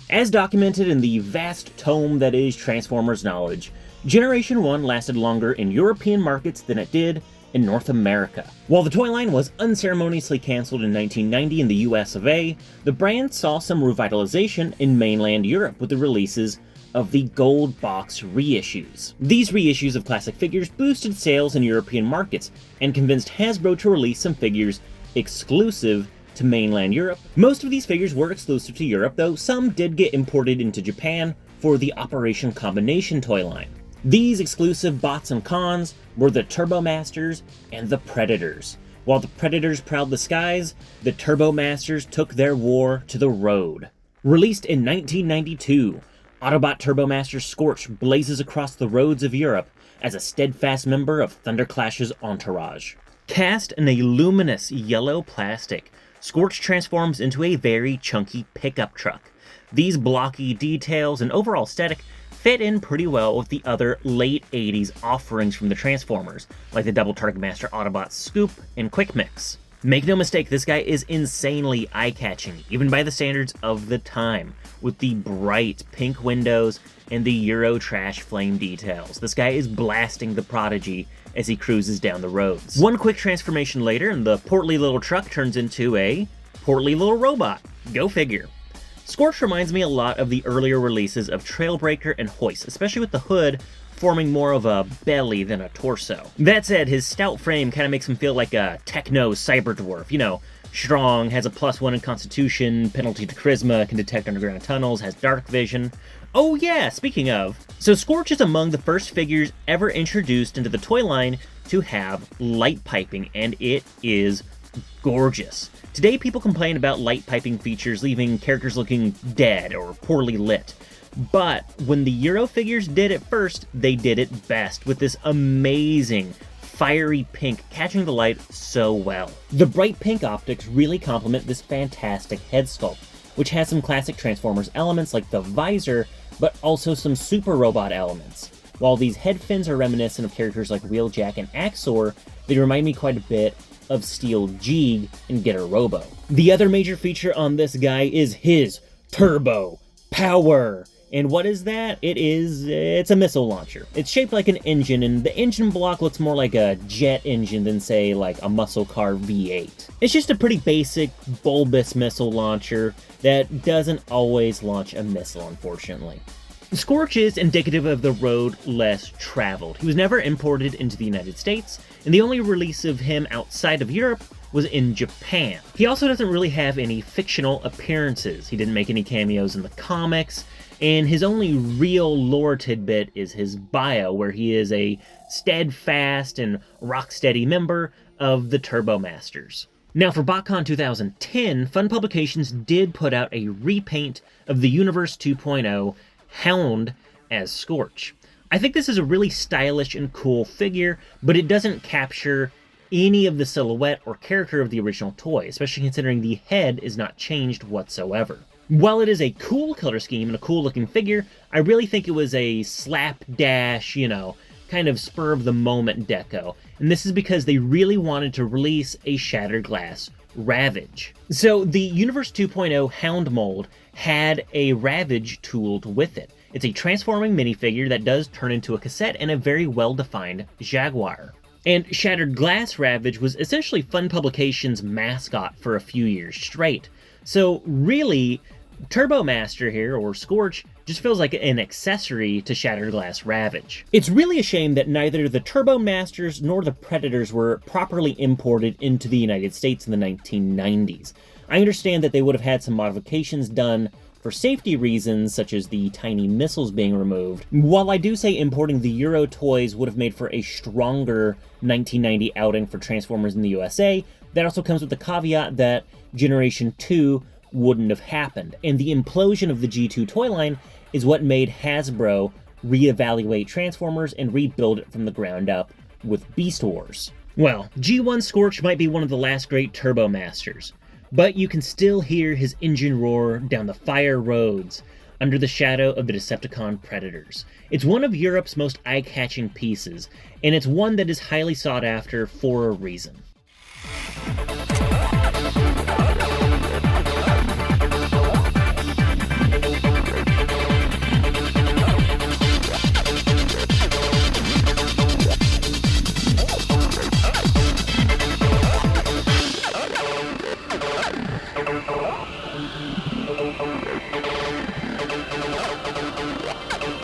As documented in the vast tome that is Transformers knowledge, Generation 1 lasted longer in European markets than it did in North America. While the toy line was unceremoniously cancelled in 1990 in the US of A, the brand saw some revitalization in mainland Europe with the releases of the gold box reissues. These reissues of classic figures boosted sales in European markets and convinced Hasbro to release some figures exclusive to mainland Europe. Most of these figures were exclusive to Europe, though some did get imported into Japan for the Operation Combination toy line. These exclusive bots and cons were the Turbo Masters and the Predators. While the Predators prowled the skies, the Turbo Masters took their war to the road. Released in 1992, Autobot Turbo Master Scorch blazes across the roads of Europe as a steadfast member of Thunderclash's entourage. Cast in a luminous yellow plastic, Scorch transforms into a very chunky pickup truck. These blocky details and overall aesthetic fit in pretty well with the other late 80s offerings from the Transformers, like the Double Target Master Autobot Scoop and Quick Mix. Make no mistake, this guy is insanely eye-catching, even by the standards of the time, with the bright pink windows and the Euro trash flame details. This guy is blasting the Prodigy as he cruises down the roads. One quick transformation later, and the portly little truck turns into a portly little robot. Go figure. Scorch reminds me a lot of the earlier releases of Trailbreaker and Hoist, especially with the hood forming more of a belly than a torso. That said, his stout frame kind of makes him feel like a techno cyber dwarf. You know, strong, has a +1 in constitution, penalty to charisma, can detect underground tunnels, has dark vision. Oh yeah, speaking of. So Scorch is among the first figures ever introduced into the toy line to have light piping, and it is gorgeous. Today people complain about light piping features leaving characters looking dead or poorly lit. But when the Euro figures did it first, they did it best with this amazing fiery pink catching the light so well. The bright pink optics really complement this fantastic head sculpt, which has some classic Transformers elements like the visor, but also some super robot elements. While these head fins are reminiscent of characters like Wheeljack and Axor, they remind me quite a bit of Steel Jeeg and Getter Robo. The other major feature on this guy is his turbo power. And what is that? It's a missile launcher. It's shaped like an engine, and the engine block looks more like a jet engine than, say, like a muscle car V8. It's just a pretty basic, bulbous missile launcher that doesn't always launch a missile, unfortunately. Scorch is indicative of the road less traveled. He was never imported into the United States, and the only release of him outside of Europe was in Japan. He also doesn't really have any fictional appearances. He didn't make any cameos in the comics, and his only real lore tidbit is his bio, where he is a steadfast and rock-steady member of the Turbo Masters. Now for Botcon 2010, Fun Publications did put out a repaint of the Universe 2.0 Hound as Scorch. I think this is a really stylish and cool figure, but it doesn't capture any of the silhouette or character of the original toy, especially considering the head is not changed whatsoever. While it is a cool color scheme and a cool looking figure, I really think it was a slapdash, kind of spur of the moment deco. And this is because they really wanted to release a Shattered Glass Ravage. So the Universe 2.0 Hound mold had a Ravage tooled with it. It's a transforming minifigure that does turn into a cassette and a very well-defined Jaguar. And Shattered Glass Ravage was essentially Fun Publications' mascot for a few years straight. So really, Turbo Master here, or Scorch, just feels like an accessory to Shattered Glass Ravage. It's really a shame that neither the Turbo Masters nor the Predators were properly imported into the United States in the 1990s. I understand that they would have had some modifications done for safety reasons, such as the tiny missiles being removed. While I do say importing the Euro toys would have made for a stronger 1990 outing for Transformers in the USA, that also comes with the caveat that Generation 2 wouldn't have happened, and the implosion of the G2 toy line is what made Hasbro reevaluate Transformers and rebuild it from the ground up with Beast Wars. Well, G1 Scorch might be one of the last great Turbo Masters, but you can still hear his engine roar down the fire roads under the shadow of the Decepticon Predators. It's one of Europe's most eye-catching pieces, and it's one that is highly sought after for a reason.